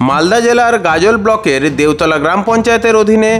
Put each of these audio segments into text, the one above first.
মালদা জেলার গাজল ব্লকের দেওতলা গ্রাম পঞ্চায়েতের অধীনে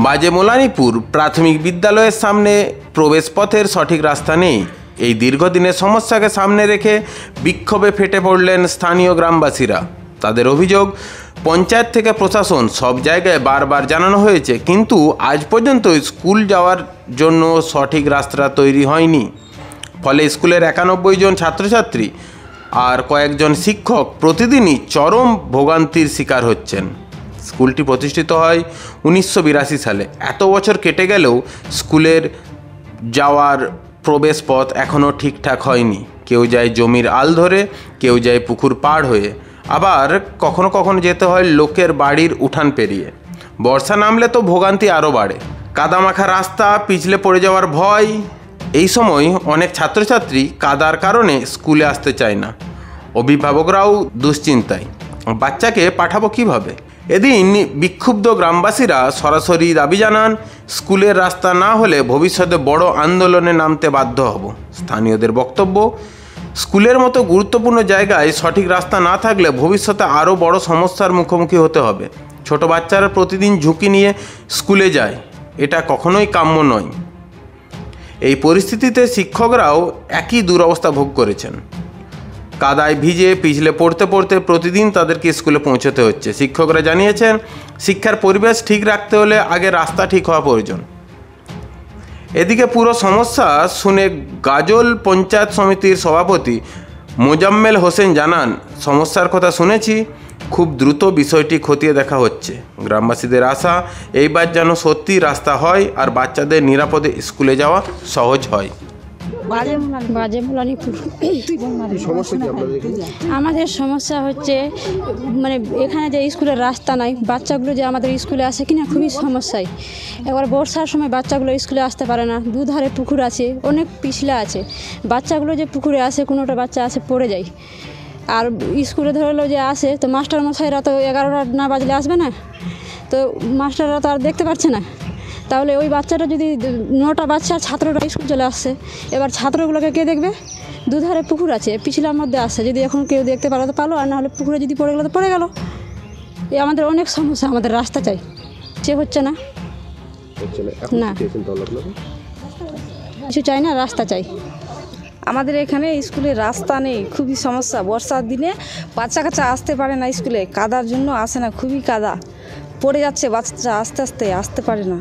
বাজেমোলানিপুর প্রাথমিক বিদ্যালয়ের সামনে প্রবেশপথের সঠিক রাস্তা নেই। এই দীর্ঘদিনের সমস্যাকে সামনে রেখে বিক্ষোভে ফেটে পড়লেন স্থানীয় গ্রামবাসীরা। তাদের অভিযোগ, পঞ্চায়েত থেকে প্রশাসন সব জায়গায় বারবার জানানো হয়েছে, কিন্তু আজ পর্যন্ত স্কুল যাওয়ার জন্য সঠিক রাস্তা তৈরি হয়নি। ফলে স্কুলের 91 জন ছাত্রছাত্রী আর কয়েকজন শিক্ষক প্রতিদিনই চরম ভোগান্তির শিকার হচ্ছেন। স্কুলটি প্রতিষ্ঠিত হয় 1982 সালে। এত বছর কেটে গেলেও স্কুলের যাওয়ার প্রবেশ পথ এখনও ঠিকঠাক হয়নি। কেউ যায় জমির আল ধরে, কেউ যায় পুকুর পাড় হয়ে, আবার কখনো কখনো যেতে হয় লোকের বাড়ির উঠান পেরিয়ে। বর্ষা নামলে তো ভোগান্তি আরও বাড়ে। কাদামাখা রাস্তা, পিছলে পড়ে যাওয়ার ভয়। এই সময় অনেক ছাত্রছাত্রী কাদার কারণে স্কুলে আসতে চায় না। অভিভাবকরাও দুশ্চিন্তায়, বাচ্চাকে পাঠাবো কিভাবে। এদিন বিক্ষুব্ধ গ্রামবাসীরা সরাসরি দাবি জানান, স্কুলের রাস্তা না হলে ভবিষ্যতে বড় আন্দোলনে নামতে বাধ্য হব। স্থানীয়দের বক্তব্য, স্কুলের মতো গুরুত্বপূর্ণ জায়গায় সঠিক রাস্তা না থাকলে ভবিষ্যতে আরও বড় সমস্যার মুখোমুখি হতে হবে। ছোট বাচ্চারা প্রতিদিন ঝুঁকি নিয়ে স্কুলে যায়, এটা কখনোই কাম্য নয়। এই পরিস্থিতিতে শিক্ষকরাও একই দুরবস্থা ভোগ করেছেন। কাদায় ভিজে পিছলে পড়তে পড়তে প্রতিদিন তাদেরকে স্কুলে পৌঁছতে হচ্ছে। শিক্ষকরা জানিয়েছেন, শিক্ষার পরিবেশ ঠিক রাখতে হলে আগে রাস্তা ঠিক হওয়া প্রয়োজন। এদিকে পুরো সমস্যা শুনে গাজল পঞ্চায়েত সমিতির সভাপতি মোজাম্মেল হোসেন জানান, সমস্যার কথা শুনেছি, খুব দ্রুত বিষয়টি খতিয়ে দেখা হচ্ছে। গ্রামবাসীদের আশা, এইবার যেন সত্যি রাস্তা হয় আর বাচ্চাদের নিরাপদে স্কুলে যাওয়া সহজ হয়। বাজেমোলানিপুর। আমাদের সমস্যা হচ্ছে মানে এখানে যে স্কুলের রাস্তা নাই, বাচ্চাগুলো যে আমাদের স্কুলে আসে কিনা খুবই সমস্যায়। এবার বর্ষার সময় বাচ্চাগুলো স্কুলে আসতে পারে না। দুধারে পুকুর আছে, অনেক পিছলা আছে। বাচ্চাগুলো যে পুকুরে আসে, কোনোটা বাচ্চা আসে পড়ে যায়। আর স্কুলে ধরলো যে আসে, তো মাস্টার মশাইরা তো 11টা না বাজলে আসবে না, তো মাস্টাররা তো আর দেখতে পাচ্ছে না। তাহলে ওই বাচ্চাটা যদি 9টা বাচ্চা ছাত্ররা স্কুল চলে আসছে, এবার ছাত্রগুলোকে কে দেখবে? দুধারে পুকুর আছে, পিছলার মধ্যে আসছে, যদি এখন কেউ দেখতে পারো তো পালো, আর না হলে পুকুরে যদি পড়ে গেলো তো পড়ে গেল। এই আমাদের অনেক সমস্যা, আমাদের রাস্তা চাই, সে হচ্ছে না। না কিছু চাই না, রাস্তা চাই। আমাদের এখানে স্কুলে রাস্তা নেই, খুবই সমস্যা। বর্ষার দিনে বাচ্চা কাচ্চা আসতে পারে না স্কুলে, কাদার জন্য আসে না, খুবই কাদা, পড়ে যাচ্ছে বাচ্চা, আস্তে আস্তে আসতে পারে না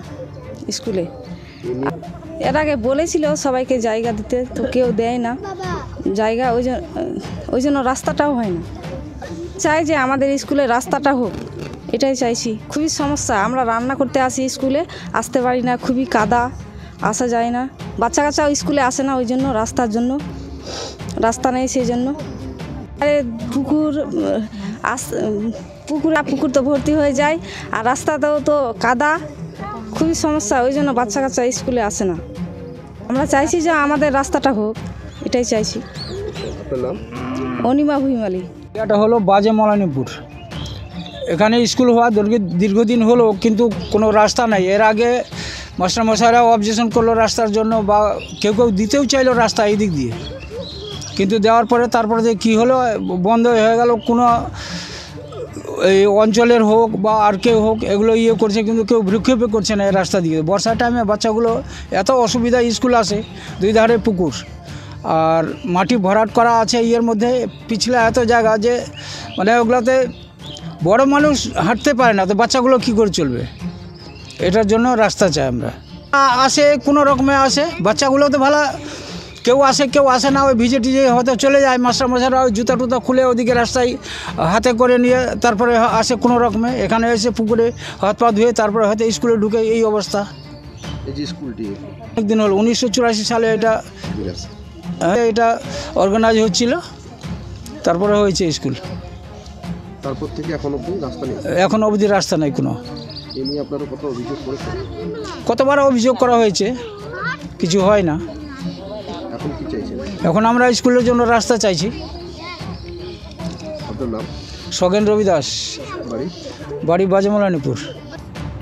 স্কুলে। এর আগে বলেছিল সবাইকে জায়গা দিতে, তো কেউ দেয় না জায়গা, ওই জন্য রাস্তাটাও হয় না। চাই যে আমাদের স্কুলে রাস্তাটা হোক, এটাই চাইছি। খুবই সমস্যা, আমরা রান্না করতে আসি স্কুলে, আসতে পারি না, খুবই কাদা, আসা যায় না। বাচ্চা কাচ্চাও স্কুলে আসে না, ওই জন্য রাস্তার জন্য, রাস্তা নেই সেই জন্য। আরে পুকুর তো ভর্তি হয়ে যায়, আর রাস্তাতেও তো কাদা, খুবই সমস্যা, ওই জন্য বাচ্চা কাচ্চা স্কুলে আসে না। আমরা চাইছি যে আমাদের রাস্তাটা হোক, এটাই চাইছি। অনিমা ভুইমালি। এটা হলো বাজেমোলানিপুর। এখানে স্কুল হওয়া দীর্ঘদিন হলো, কিন্তু কোনো রাস্তা নাই। এর আগে মাস্টারমশাইরা অবজেকশন করলো রাস্তার জন্য, বা কেউ কেউ দিতেও চাইলো রাস্তা এই দিক দিয়ে, কিন্তু দেওয়ার পরে তারপরে যে কী হলো, বন্ধ হয়ে গেল। কোনো এই অঞ্চলের হোক বা আর কেউ হোক, এগুলো করছে, কিন্তু কেউ ভ্রুক্ষেপে করছে না এই রাস্তা দিয়ে। বর্ষার টাইমে বাচ্চাগুলো এত অসুবিধা, স্কুল আসে, দুই ধারে পুকুর আর মাটি ভরাট করা আছে, মধ্যে পিছলা এত জায়গা যে মানে ওগুলোতে বড় মানুষ হাঁটতে পারে না, তো বাচ্চাগুলো কী করে চলবে? এটার জন্য রাস্তা চাই আমরা। আসে কোনো রকমে আসে, বাচ্চাগুলো তো ভালো, কেউ আসে কেউ আসে না, ওই ভিজে টিজে হয়তো চলে যায়। মাস্টারমশাইরা ওই জুতা টুতা খুলে ওদিকে রাস্তায় হাতে করে নিয়ে তারপরে আসে কোনো রকমে, এখানে এসে পুকুরে হাত পা ধুয়ে তারপরে হয়তো স্কুলে ঢুকে, এই অবস্থা। স্কুলটি একদিন হলো 1984 সালে এটা অর্গানাইজ হচ্ছিল, তারপরে হয়েছে স্কুল। তারপর থেকে এখন অবধি রাস্তা নেই কোনো। আপনারা কত অভিযোগ করেছেন? কতবার অভিযোগ করা হয়েছে, কিছু হয় না। এখন কি চাইছেন? এখন আমরা স্কুলের জন্য রাস্তা চাইছি। আপনার নাম? সগেন রবি দাস, বাড়ি বাজেমোলানিপুর।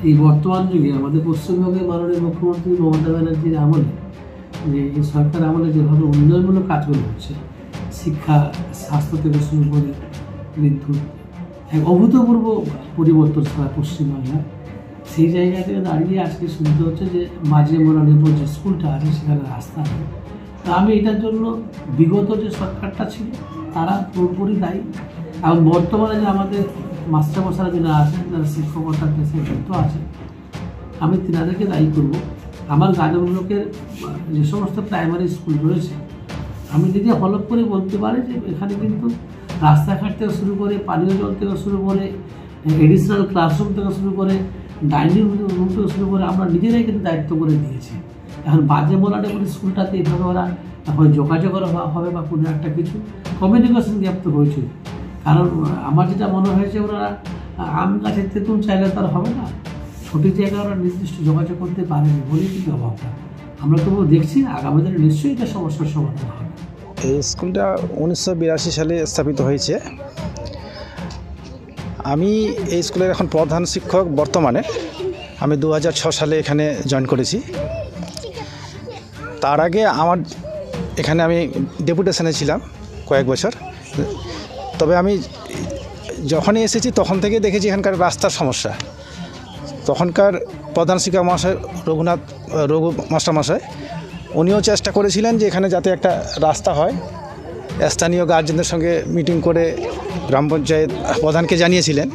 এই বর্তমান যুগে আমাদের পশ্চিমবঙ্গের মাননীয় মুখ্যমন্ত্রী মমতা ব্যানার্জির আমলে, যে এই সরকার আমলে যেভাবে উন্নয়নমূলক কাজগুলো হচ্ছে, শিক্ষা, স্বাস্থ্য থেকে শুরু করে বিদ্যুৎ, এক অভূতপূর্ব পরিবর্তন সারা পশ্চিমবাংলা। সেই জায়গা থেকে দাঁড়িয়ে আজকে শুনতে হচ্ছে যে মাঝে মোলানিপুর যে স্কুলটা আছে সেখানে রাস্তা নেই। তা আমি এটার জন্য বিগত যে সরকারটা ছিল তারা পুরোপুরি দায়ী, এবং বর্তমানে যে আমাদের মাস্টারমশাইরা যারা আছেন, যারা শিক্ষকতার পেশায় যুক্ত আছে, আমি তিনাদেরকে দায়ী করব। আমার গাজল ব্লকের যে সমস্ত প্রাইমারি স্কুল রয়েছে, আমি যদি হলপ করে বলতে পারি যে এখানে কিন্তু রাস্তাঘাট থেকে শুরু করে, পানীয় জল থেকে শুরু করে, এডিশনাল ক্লাসরুম থেকে শুরু করে, ডাইনিং রুম থেকে শুরু করে আমরা নিজেরাই কিন্তু দায়িত্ব করে দিয়েছি। এখন বাজে মোলানিপুর স্কুলটাতে এইভাবে ওরা হয় যোগাযোগ হবে বা কোনো একটা কিছু কমিউনিকেশন গ্যাপ তো হয়েছে। কারণ আমার যেটা মনে হয়েছে, ওরা আম গাছের তেঁতুল চাইলে তার হবে না, সঠিক জায়গায় ওরা নির্দিষ্ট যোগাযোগ করতে পারেনি বলেই কিন্তু অভাবটা। আমরা তবুও দেখছি আগামী দিনে নিশ্চয়ই এটা সমস্যার সমাধান হবে। এই স্কুলটা 1982 সালে স্থাপিত হয়েছে। আমি এই স্কুলের এখন প্রধান শিক্ষক বর্তমানে। আমি 2006 সালে এখানে জয়েন করেছি। তার আগে আমার এখানে আমি ডেপুটেশনে ছিলাম কয়েক বছর। তবে আমি যখনই এসেছি তখন থেকে দেখেছি এখানকার রাস্তার সমস্যা। তখনকার প্রধান শিক্ষক মহাশয় রঘু মাস্টারমশাই, উনিও চেষ্টা করেছিলেন যে এখানে যাতে একটা রাস্তা হয়। স্থানীয় গার্জেনদের সঙ্গে মিটিং করে গ্রাম পঞ্চায়েত প্রধানকে জানিয়েছিলেন।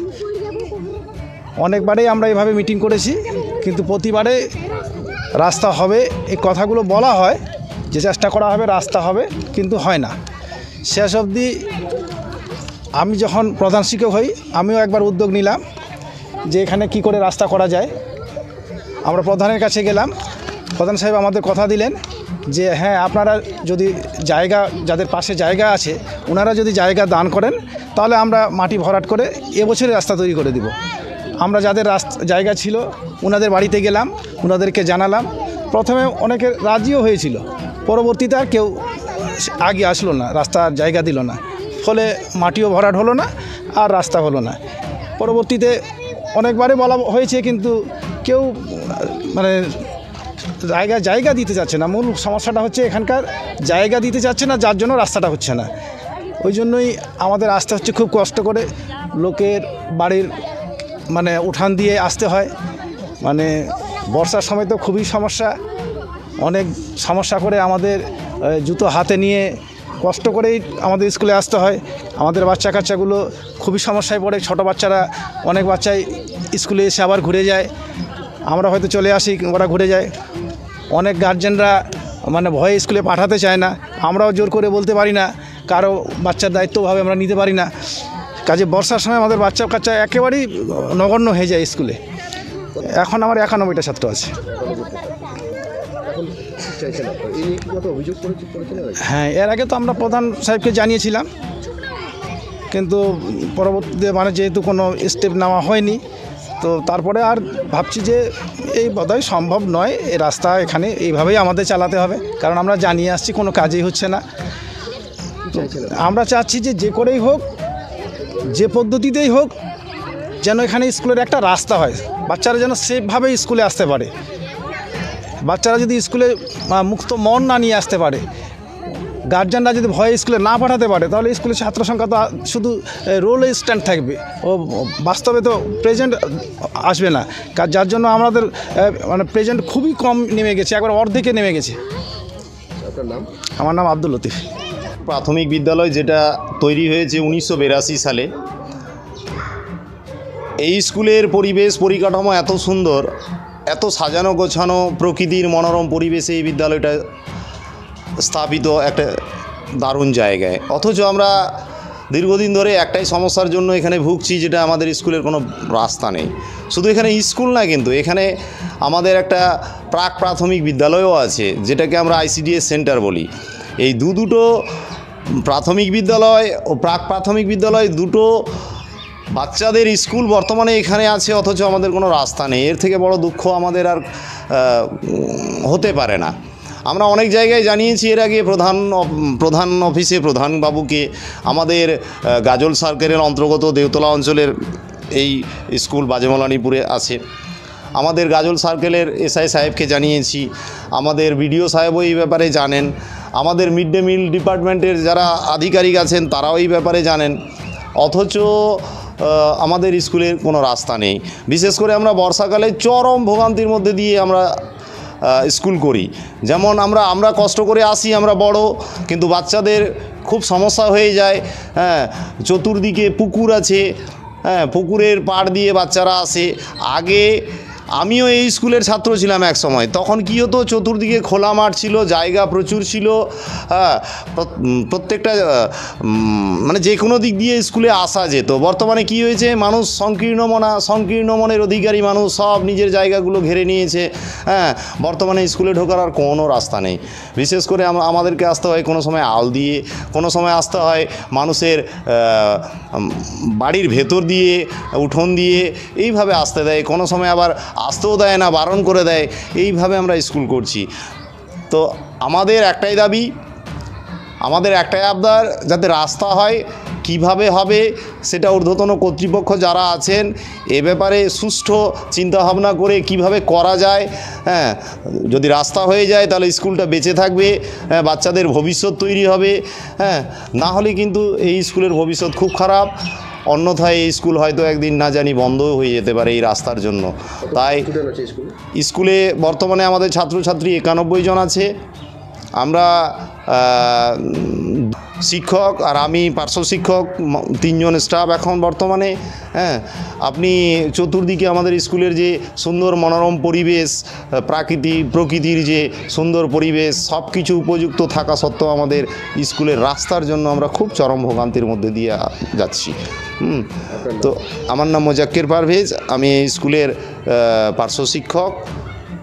অনেকবারেই আমরা এভাবে মিটিং করেছি, কিন্তু প্রতিবারে রাস্তা হবে এই কথাগুলো বলা হয়, যে চেষ্টা করা হবে রাস্তা হবে, কিন্তু হয় না। শেষ অবধি আমি যখন প্রধান শিক্ষক হই, আমিও একবার উদ্যোগ নিলাম যে এখানে কি করে রাস্তা করা যায়। আমরা প্রধানের কাছে গেলাম। প্রধান সাহেব আমাদের কথা দিলেন যে হ্যাঁ, আপনারা যদি জায়গা, যাদের পাশে জায়গা আছে, ওনারা যদি জায়গা দান করেন তাহলে আমরা মাটি ভরাট করে এবছরে রাস্তা তৈরি করে দিব। আমরা যাদের জায়গা ছিল ওনাদের বাড়িতে গেলাম, ওনাদেরকে জানালাম। প্রথমে অনেকে রাজিও হয়েছিল, পরবর্তীতে আর কেউ আগে আসলো না, রাস্তার জায়গা দিল না। ফলে মাটিও ভরাট হলো না আর রাস্তা হলো না। পরবর্তীতে অনেকবারে বলা হয়েছে, কিন্তু কেউ মানে জায়গা দিতে চাচ্ছে না। মূল সমস্যাটা হচ্ছে এখানকার জায়গা দিতে চাচ্ছে না, যার জন্য রাস্তাটা হচ্ছে না। ওই জন্যই আমাদের আসতে হচ্ছে খুব কষ্ট করে। লোকের বাড়ির মানে উঠান দিয়ে আসতে হয়। মানে বর্ষার সময় তো খুবই সমস্যা, অনেক সমস্যা করে আমাদের জুতো হাতে নিয়ে কষ্ট করেই আমাদের স্কুলে আসতে হয়। আমাদের বাচ্চা কাচ্চাগুলো খুবই সমস্যায় পড়ে। ছোট বাচ্চারা, অনেক বাচ্চাই স্কুলে এসে আবার ঘুরে যায়। আমরা হয়তো চলে আসি, ওরা ঘুরে যায়। অনেক গার্জেনরা মানে ভয়ে স্কুলে পাঠাতে চায় না। আমরাও জোর করে বলতে পারি না, কারো বাচ্চার দায়িত্বভাবে আমরা নিতে পারি না। কাজে বর্ষার সময় আমাদের বাচ্চা কাচ্চা একেবারেই নগণ্য হয়ে যায় স্কুলে। এখন আমার 91টা ছাত্র আছে। হ্যাঁ, এর আগে তো আমরা প্রধান সাহেবকে জানিয়েছিলাম, কিন্তু পরবর্তীতে মানে যেহেতু কোনো স্টেপ নেওয়া হয়নি, তো তারপরে আর ভাবছি যে এই বোধহয় সম্ভব নয়। এই রাস্তা এখানে এইভাবেই আমাদের চালাতে হবে, কারণ আমরা জানিয়ে আসছি কোনো কাজই হচ্ছে না। আমরা চাচ্ছি যে করেই হোক, যে পদ্ধতিতেই হোক, যেন এখানে স্কুলের একটা রাস্তা হয়, বাচ্চারা যেন সেফভাবে স্কুলে আসতে পারে। বাচ্চারা যদি স্কুলে মুক্ত মন না নিয়ে আসতে পারে, গার্জিয়ানরা যদি ভয়ে স্কুলে না পাঠাতে পারে, তাহলে স্কুলের ছাত্র সংখ্যা তো শুধু রোলে স্ট্যান্ড থাকবে, ও বাস্তবে তো প্রেজেন্ট আসবে না। যার জন্য আমাদের মানে প্রেজেন্ট খুবই কম নেমে গেছে, একবার অর্ধেকে নেমে গেছে। আমার নাম আব্দুল লতিফ। প্রাথমিক বিদ্যালয় যেটা তৈরি হয়েছে 1982 সালে, এই স্কুলের পরিবেশ পরিকাঠামো এত সুন্দর, এত সাজানো গোছানো, প্রকৃতির মনোরম পরিবেশে এই বিদ্যালয়টা স্থাপিত একটা দারুণ জায়গায়। অথচ আমরা দীর্ঘদিন ধরে একটাই সমস্যার জন্য এখানে ভুগছি, যেটা আমাদের স্কুলের কোনো রাস্তা নেই। শুধু এখানে স্কুল না, কিন্তু এখানে আমাদের একটা প্রাক প্রাথমিক বিদ্যালয়ও আছে, যেটাকে আমরা ICDS সেন্টার বলি। এই দুটো প্রাথমিক বিদ্যালয় ও প্রাক প্রাথমিক বিদ্যালয় দুটো বাচ্চাদের স্কুল বর্তমানে এখানে আছে, অথচ আমাদের কোনো রাস্তা নেই। এর থেকে বড় দুঃখ আমাদের আর হতে পারে না। আমরা অনেক জায়গায় জানিয়েছি এর আগে, প্রধান অফিসে প্রধান বাবুকে। আমাদের গাজল সার্কেলের অন্তর্গত দেওতলা অঞ্চলের এই স্কুল বাজেমলানিপুরে আছে। আমাদের গাজল সার্কেলের SI সাহেবকে জানিয়েছি, আমাদের BDO সাহেবও এই ব্যাপারে জানেন, আমাদের মিড ডে মিল ডিপার্টমেন্টের যারা আধিকারিক আছেন তারাও এই ব্যাপারে জানেন। অথচ আমাদের স্কুলের কোনো রাস্তা নেই। বিশেষ করে আমরা বর্ষাকালে চরম ভোগান্তির মধ্যে দিয়ে আমরা স্কুল করি। যেমন আমরা কষ্ট করে আসি, আমরা বড়, কিন্তু বাচ্চাদের খুব সমস্যা হয়ে যায়। হ্যাঁ, চতুর্দিকে পুকুর আছে, হ্যাঁ, পুকুরের পাড় দিয়ে বাচ্চারা আসে। আগে আমিও এই স্কুলের ছাত্র ছিলাম এক সময়, তখন কী হতো, চতুর্দিকে খোলা মাঠ ছিল, জায়গা প্রচুর ছিল, হ্যাঁ, প্রত্যেকটা মানে যে কোনো দিক দিয়ে স্কুলে আসা যেত। বর্তমানে কি হয়েছে, মানুষ সংকীর্ণ মনের অধিকারী মানুষ সব নিজের জায়গাগুলো ঘিরে নিয়েছে। হ্যাঁ, বর্তমানে স্কুলে ঢোকার আর কোনো রাস্তা নেই। বিশেষ করে আমাদেরকে আসতে হয় কোনো সময় আল দিয়ে, কোনো সময় আসতে হয় মানুষের বাড়ির ভেতর দিয়ে, উঠোন দিয়ে, এইভাবে আসতে দেয়। কোনো সময় আবার আসতেও দেয় না, বারণ করে দেয়। এইভাবে আমরা স্কুল করছি। তো আমাদের একটাই দাবি, আমাদের একটাই আবদার, যাতে রাস্তা হয়। কিভাবে হবে সেটা ঊর্ধ্বতন কর্তৃপক্ষ যারা আছেন এ ব্যাপারে সুষ্ঠু চিন্তাভাবনা করে কিভাবে করা যায়। হ্যাঁ, যদি রাস্তা হয়ে যায় তাহলে স্কুলটা বেঁচে থাকবে, হ্যাঁ, বাচ্চাদের ভবিষ্যৎ তৈরি হবে। হ্যাঁ, না হলে কিন্তু এই স্কুলের ভবিষ্যৎ খুব খারাপ। অন্যথায় এই স্কুল হয়তো একদিন না জানি বন্ধও হয়ে যেতে পারে এই রাস্তার জন্য। তাই স্কুলে বর্তমানে আমাদের ছাত্রছাত্রী 91 জন আছে। আমরা শিক্ষক আর আমি পার্শ্ব শিক্ষক 3 জন স্টাফ এখন বর্তমানে। হ্যাঁ, আপনি চতুর্দিকে আমাদের স্কুলের যে সুন্দর মনোরম পরিবেশ, প্রকৃতির যে সুন্দর পরিবেশ, সব কিছু উপযুক্ত থাকা সত্ত্বেও আমাদের স্কুলের রাস্তার জন্য আমরা খুব চরম ভোগান্তির মধ্যে দিয়ে যাচ্ছি। তো আমার নাম মোজাক্কের পারভেজ, আমি স্কুলের পার্শ্ব শিক্ষক।